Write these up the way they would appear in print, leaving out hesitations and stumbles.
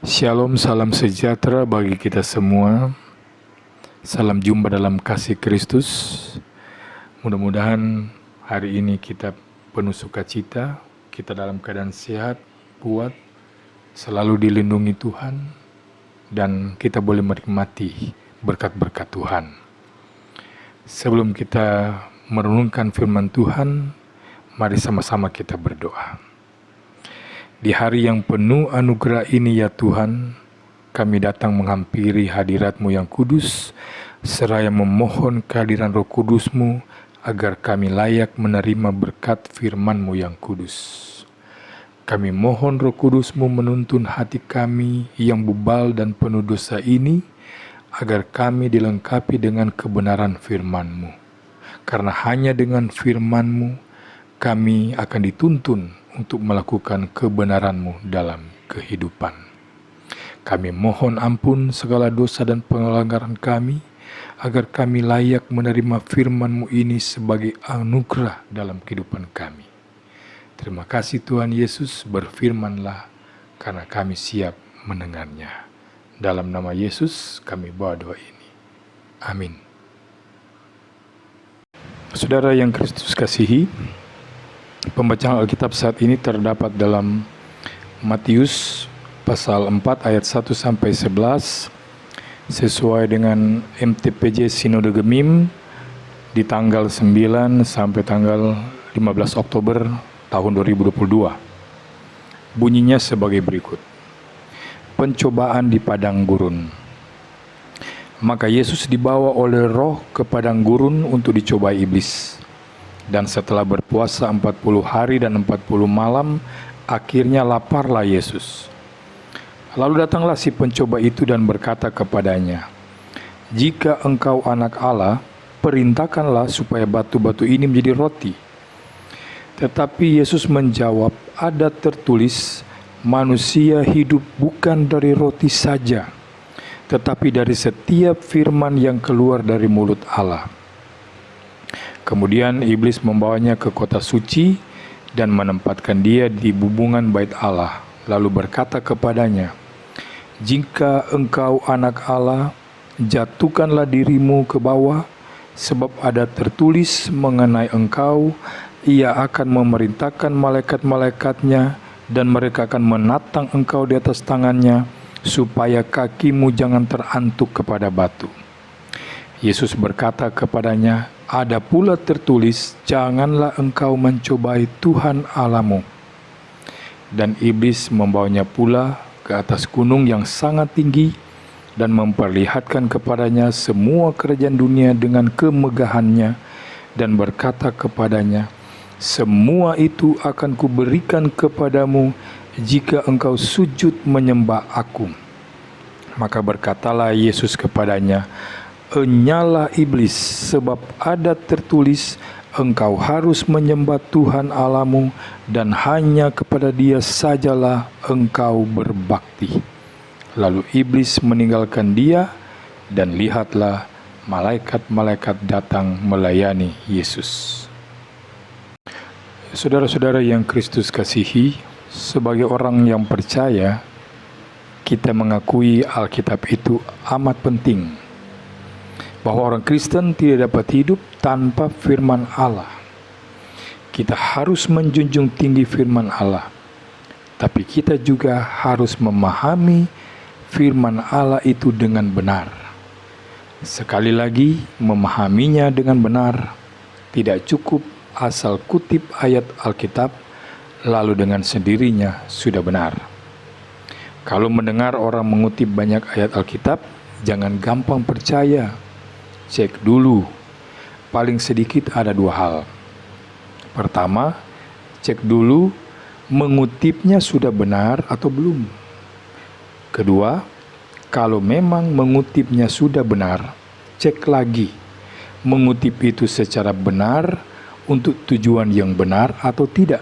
Shalom, salam sejahtera bagi kita semua. Salam jumpa dalam kasih Kristus. Mudah-mudahan hari ini kita penuh sukacita, kita dalam keadaan sehat, kuat, selalu dilindungi Tuhan, dan kita boleh menikmati berkat-berkat Tuhan. Sebelum kita merenungkan firman Tuhan, mari sama-sama kita berdoa. Di hari yang penuh anugerah ini ya Tuhan, kami datang menghampiri hadirat-Mu yang kudus, seraya memohon kehadiran Roh Kudus-Mu, agar kami layak menerima berkat firman-Mu yang kudus. Kami mohon Roh Kudus-Mu menuntun hati kami yang bebal dan penuh dosa ini, agar kami dilengkapi dengan kebenaran firman-Mu. Karena hanya dengan firman-Mu, kami akan dituntun untuk melakukan kebenaran-Mu dalam kehidupan. Kami mohon ampun segala dosa dan pelanggaran kami, agar kami layak menerima firman-Mu ini sebagai anugerah dalam kehidupan kami. Terima kasih Tuhan Yesus, berfirman-Lah karena kami siap mendengarnya. Dalam nama Yesus kami bawa doa ini. Amin. Saudara yang Kristus kasihi, pembacaan Alkitab saat ini terdapat dalam Matius pasal 4 ayat 1-11 sesuai dengan MTPJ Sinode Gemim di tanggal 9 sampai tanggal 15 Oktober tahun 2022. Bunyinya sebagai berikut. Pencobaan di padang gurun. Maka Yesus dibawa oleh Roh ke padang gurun untuk dicobai iblis. Dan setelah berpuasa 40 hari dan 40 malam, akhirnya laparlah Yesus. Lalu datanglah si pencoba itu dan berkata kepadanya, "Jika engkau anak Allah, perintahkanlah supaya batu-batu ini menjadi roti." Tetapi Yesus menjawab, "Ada tertulis, manusia hidup bukan dari roti saja, tetapi dari setiap firman yang keluar dari mulut Allah." Kemudian iblis membawanya ke kota suci dan menempatkan dia di bubungan bait Allah, lalu berkata kepadanya, "Jika engkau anak Allah, jatuhkanlah dirimu ke bawah, sebab ada tertulis mengenai engkau, Ia akan memerintahkan malaikat-malaikatnya, dan mereka akan menatang engkau di atas tangannya, supaya kakimu jangan terantuk kepada batu." Yesus berkata kepadanya, "Ada pula tertulis, janganlah engkau mencobai Tuhan Allahmu." Dan iblis membawanya pula ke atas gunung yang sangat tinggi dan memperlihatkan kepadanya semua kerajaan dunia dengan kemegahannya, dan berkata kepadanya, "Semua itu akan kuberikan kepadamu jika engkau sujud menyembah aku." Maka berkatalah Yesus kepadanya, "Enyalah iblis, sebab ada tertulis, engkau harus menyembah Tuhan Allahmu, dan hanya kepada Dia sajalah engkau berbakti." Lalu iblis meninggalkan dia, dan lihatlah malaikat-malaikat datang melayani Yesus. Saudara-saudara yang Kristus kasihi, sebagai orang yang percaya, kita mengakui Alkitab itu amat penting, bahwa orang Kristen tidak dapat hidup tanpa firman Allah. Kita harus menjunjung tinggi firman Allah, tapi kita juga harus memahami firman Allah itu dengan benar. Sekali lagi, memahaminya dengan benar tidak cukup asal kutip ayat Alkitab, lalu dengan sendirinya sudah benar. Kalau mendengar orang mengutip banyak ayat Alkitab, jangan gampang percaya. Cek dulu, paling sedikit ada 2 hal. Pertama, cek dulu mengutipnya sudah benar atau belum. Kedua, kalau memang mengutipnya sudah benar, cek lagi, mengutip itu secara benar untuk tujuan yang benar atau tidak.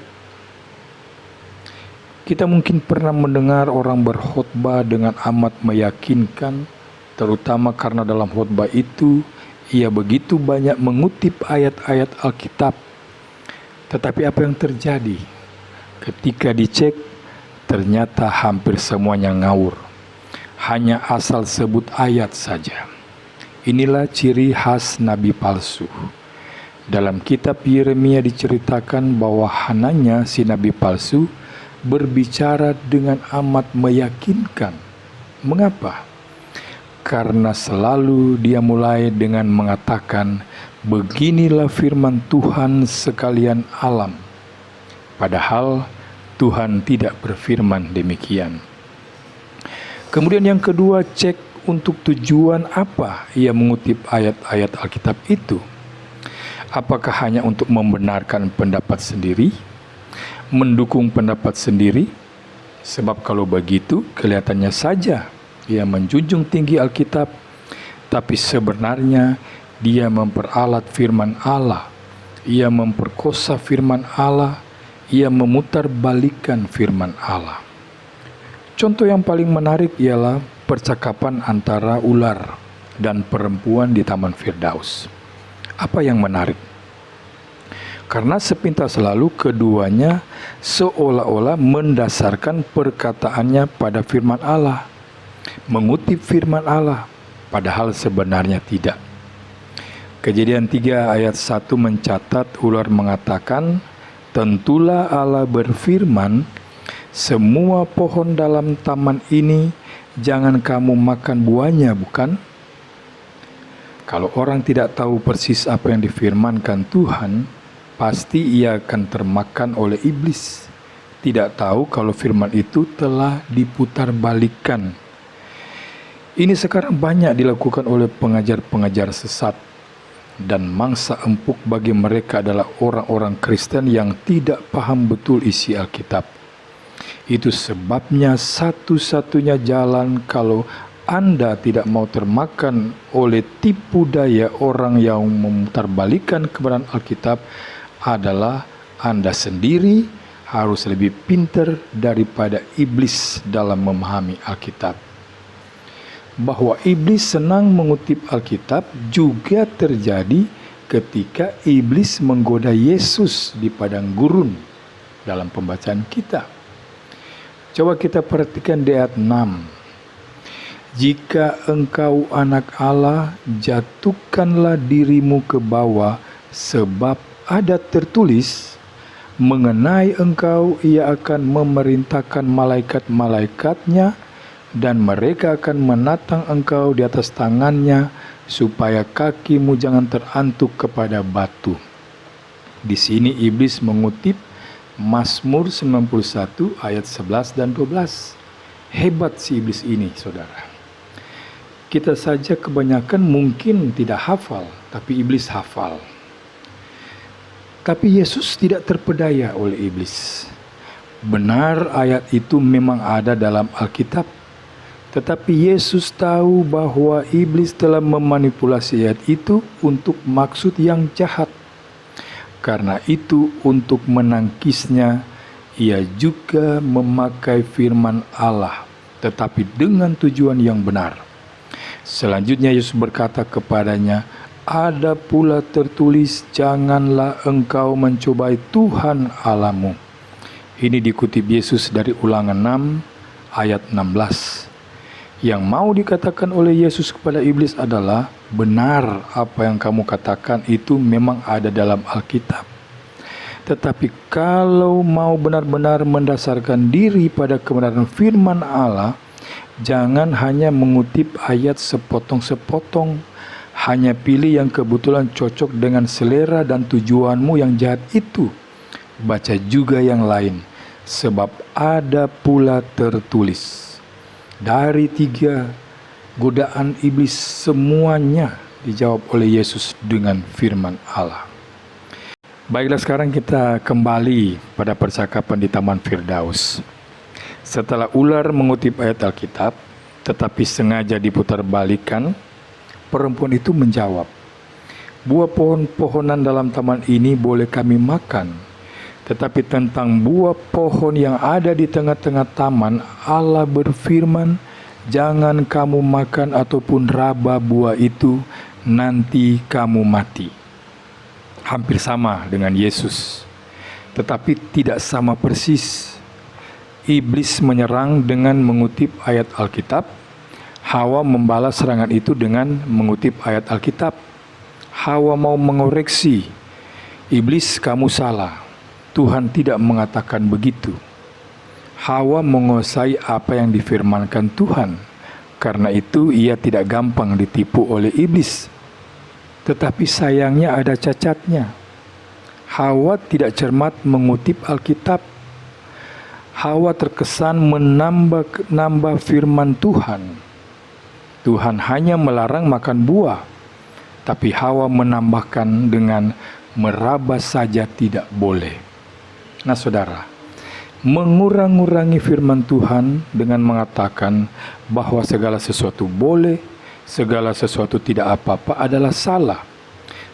Kita mungkin pernah mendengar orang berkhotbah dengan amat meyakinkan, terutama karena dalam khotbah itu ia begitu banyak mengutip ayat-ayat Alkitab. Tetapi apa yang terjadi? Ketika dicek, ternyata hampir semuanya ngawur. hanya asal sebut ayat saja. Inilah ciri khas nabi palsu. Dalam kitab Yeremia diceritakan bahwa Hananya si nabi palsu berbicara dengan amat meyakinkan. Mengapa? Karena selalu dia mulai dengan mengatakan, "Beginilah firman Tuhan sekalian alam." Padahal Tuhan tidak berfirman demikian. Kemudian yang kedua, cek untuk tujuan apa ia mengutip ayat-ayat Alkitab itu. Apakah hanya untuk membenarkan pendapat sendiri? Mendukung pendapat sendiri? Sebab kalau begitu, kelihatannya saja ia menjunjung tinggi Alkitab, tapi sebenarnya dia memperalat firman Allah. Ia memperkosa firman Allah. Ia memutarbalikkan firman Allah. Contoh yang paling menarik ialah percakapan antara ular dan perempuan di Taman Firdaus. Apa yang menarik? Karena sepintas lalu keduanya seolah-olah mendasarkan perkataannya pada firman Allah, mengutip firman Allah, padahal sebenarnya tidak. Kejadian 3 ayat 1 mencatat ular mengatakan, "Tentulah Allah berfirman, semua pohon dalam taman ini jangan kamu makan buahnya, bukan?" Kalau orang tidak tahu persis apa yang difirmankan Tuhan, pasti ia akan termakan oleh iblis. Tidak tahu kalau firman itu telah diputarbalikkan. Ini sekarang banyak dilakukan oleh pengajar-pengajar sesat, dan mangsa empuk bagi mereka adalah orang-orang Kristen yang tidak paham betul isi Alkitab. Itu sebabnya satu-satunya jalan kalau Anda tidak mau termakan oleh tipu daya orang yang memutarbalikkan kebenaran Alkitab adalah Anda sendiri harus lebih pintar daripada iblis dalam memahami Alkitab. Bahwa iblis senang mengutip Alkitab juga terjadi ketika iblis menggoda Yesus di padang gurun dalam pembacaan kita. Coba kita perhatikan di ayat 6. "Jika engkau anak Allah, jatuhkanlah dirimu ke bawah, sebab ada tertulis, mengenai engkau ia akan memerintahkan malaikat-malaikatnya, dan mereka akan menatang engkau di atas tangannya, supaya kakimu jangan terantuk kepada batu." Di sini iblis mengutip Mazmur 91 ayat 11 dan 12. Hebat si iblis ini, saudara. Kita saja kebanyakan mungkin tidak hafal, tapi iblis hafal. Tapi Yesus tidak terpedaya oleh iblis. Benar ayat itu memang ada dalam Alkitab, tetapi Yesus tahu bahwa iblis telah memanipulasi ayat itu untuk maksud yang jahat. Karena itu, untuk menangkisnya, ia juga memakai firman Allah, tetapi dengan tujuan yang benar. Selanjutnya Yesus berkata kepadanya, "Ada pula tertulis, janganlah engkau mencobai Tuhan Allahmu." Ini dikutip Yesus dari Ulangan 6 ayat 16. Yang mau dikatakan oleh Yesus kepada iblis adalah, benar apa yang kamu katakan itu memang ada dalam Alkitab. Tetapi kalau mau benar-benar mendasarkan diri pada kebenaran firman Allah, jangan hanya mengutip ayat sepotong-sepotong, hanya pilih yang kebetulan cocok dengan selera dan tujuanmu yang jahat itu. Baca juga yang lain, sebab ada pula tertulis. Dari 3 godaan iblis semuanya dijawab oleh Yesus dengan firman Allah. Baiklah, sekarang kita kembali pada percakapan di Taman Firdaus. Setelah ular mengutip ayat Alkitab, tetapi sengaja diputarbalikkan, perempuan itu menjawab, "Buah pohon-pohonan dalam taman ini boleh kami makan. Tetapi tentang buah pohon yang ada di tengah-tengah taman, Allah berfirman, jangan kamu makan ataupun raba buah itu, nanti kamu mati." Hampir sama dengan Yesus, tetapi tidak sama persis. Iblis menyerang dengan mengutip ayat Alkitab, Hawa membalas serangan itu dengan mengutip ayat Alkitab. Hawa mau mengoreksi, "Iblis, kamu salah. Tuhan tidak mengatakan begitu." Hawa menguasai apa yang difirmankan Tuhan. Karena itu ia tidak gampang ditipu oleh iblis. Tetapi sayangnya ada cacatnya. Hawa tidak cermat mengutip Alkitab. Hawa terkesan menambah firman Tuhan. Tuhan hanya melarang makan buah, tapi Hawa menambahkan dengan meraba saja tidak boleh. Nah saudara, mengurang-urangi firman Tuhan dengan mengatakan bahwa segala sesuatu boleh, segala sesuatu tidak apa-apa adalah salah.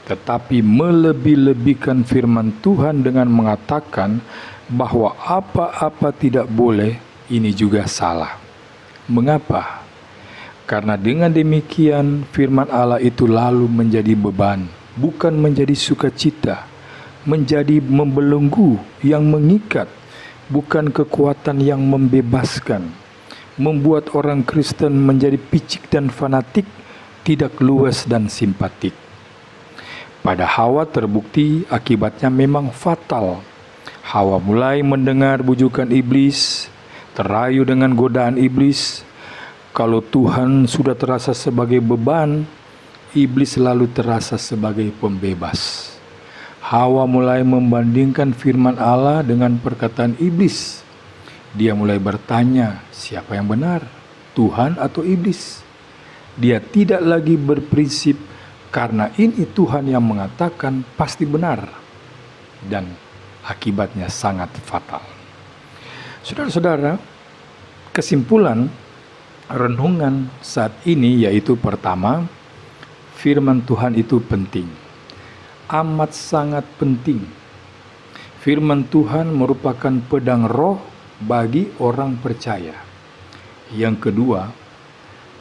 Tetapi melebih-lebihkan firman Tuhan dengan mengatakan bahwa apa-apa tidak boleh, ini juga salah. Mengapa? Karena dengan demikian firman Allah itu lalu menjadi beban, bukan menjadi sukacita, menjadi membelenggu yang mengikat, bukan kekuatan yang membebaskan, membuat orang Kristen menjadi picik dan fanatik, tidak luas dan simpatik. Pada Hawa terbukti akibatnya memang fatal. Hawa mulai mendengar bujukan iblis, terayu dengan godaan iblis. Kalau Tuhan sudah terasa sebagai beban, iblis lalu terasa sebagai pembebas. Hawa mulai membandingkan firman Allah dengan perkataan iblis. Dia mulai bertanya, siapa yang benar, Tuhan atau iblis? Dia tidak lagi berprinsip karena ini Tuhan yang mengatakan pasti benar. Dan akibatnya sangat fatal. Saudara-saudara, kesimpulan renungan saat ini yaitu pertama, firman Tuhan itu penting. Amat sangat penting. Firman Tuhan merupakan pedang roh bagi orang percaya. Yang kedua,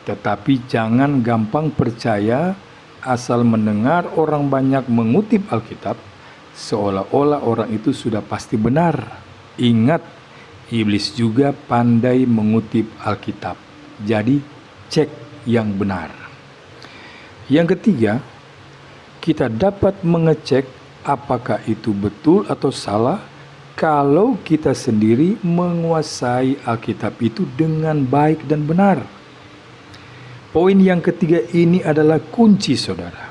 tetapi jangan gampang percaya asal mendengar orang banyak mengutip Alkitab, seolah-olah orang itu sudah pasti benar. Ingat, iblis juga pandai mengutip Alkitab. Jadi, cek yang benar. Yang ketiga, kita dapat mengecek apakah itu betul atau salah kalau kita sendiri menguasai Alkitab itu dengan baik dan benar. Poin yang ketiga ini adalah kunci, saudara.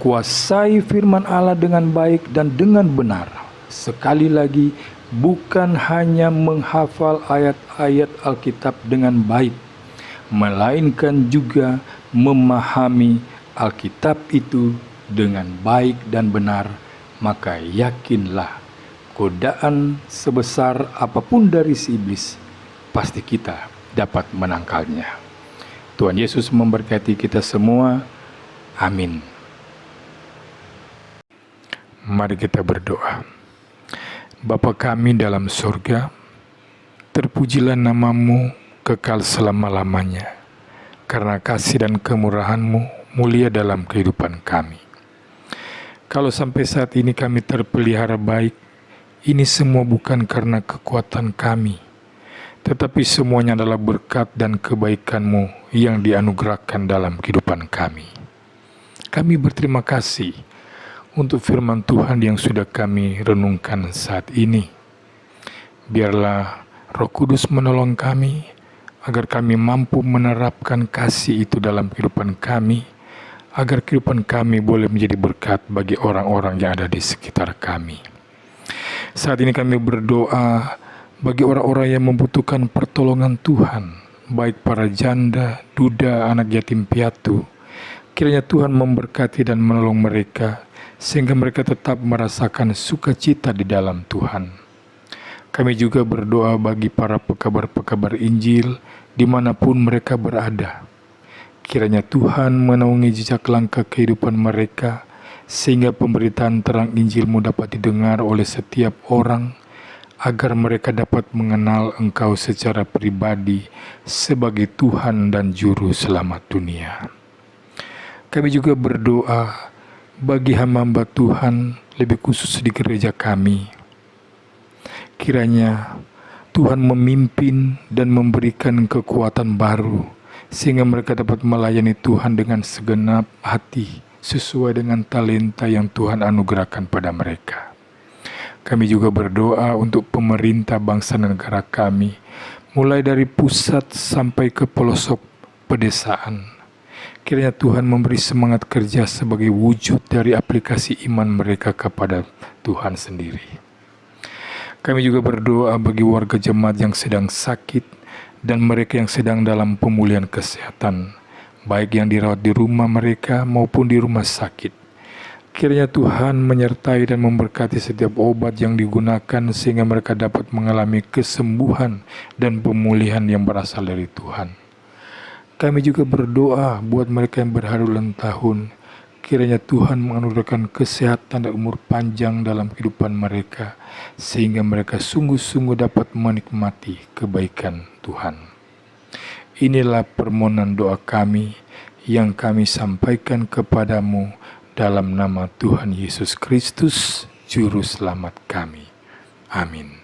Kuasai firman Allah dengan baik dan dengan benar. Sekali lagi, bukan hanya menghafal ayat-ayat Alkitab dengan baik, melainkan juga memahami Alkitab itu dengan baik dan benar. Maka yakinlah, godaan sebesar apapun dari si iblis, pasti kita dapat menangkalnya. Tuhan Yesus memberkati kita semua. Amin. Mari kita berdoa. Bapa kami dalam surga, terpujilah namamu kekal selama-lamanya, karena kasih dan kemurahan-Mu mulia dalam kehidupan kami. Kalau sampai saat ini kami terpelihara baik, ini semua bukan karena kekuatan kami, tetapi semuanya adalah berkat dan kebaikan-Mu yang dianugerahkan dalam kehidupan kami. Kami berterima kasih untuk firman Tuhan yang sudah kami renungkan saat ini. Biarlah Roh Kudus menolong kami, agar kami mampu menerapkan kasih itu dalam kehidupan kami, agar kehidupan kami boleh menjadi berkat bagi orang-orang yang ada di sekitar kami. Saat ini kami berdoa bagi orang-orang yang membutuhkan pertolongan Tuhan, baik para janda, duda, anak yatim piatu. Kiranya Tuhan memberkati dan menolong mereka, sehingga mereka tetap merasakan sukacita di dalam Tuhan. Kami juga berdoa bagi para pekabar-pekabar Injil dimanapun mereka berada. Kiranya Tuhan menaungi jejak langkah kehidupan mereka, sehingga pemberitaan terang Injil-Mu dapat didengar oleh setiap orang, agar mereka dapat mengenal Engkau secara pribadi sebagai Tuhan dan Juru Selamat dunia. Kami juga berdoa bagi hamba-hamba Tuhan, lebih khusus di gereja kami. Kiranya Tuhan memimpin dan memberikan kekuatan baru, sehingga mereka dapat melayani Tuhan dengan segenap hati, sesuai dengan talenta yang Tuhan anugerahkan pada mereka. Kami juga berdoa untuk pemerintah bangsa dan negara kami, mulai dari pusat sampai ke pelosok pedesaan. Kiranya Tuhan memberi semangat kerja sebagai wujud dari aplikasi iman mereka kepada Tuhan sendiri. Kami juga berdoa bagi warga jemaat yang sedang sakit dan mereka yang sedang dalam pemulihan kesehatan, baik yang dirawat di rumah mereka maupun di rumah sakit. Kiranya Tuhan menyertai dan memberkati setiap obat yang digunakan sehingga mereka dapat mengalami kesembuhan dan pemulihan yang berasal dari Tuhan. Kami juga berdoa buat mereka yang berharu ulang tahun. Kiranya Tuhan menganugerahkan kesehatan dan umur panjang dalam kehidupan mereka, sehingga mereka sungguh-sungguh dapat menikmati kebaikan Tuhan. Inilah permohonan doa kami yang kami sampaikan kepadamu dalam nama Tuhan Yesus Kristus, Juru Selamat kami. Amin.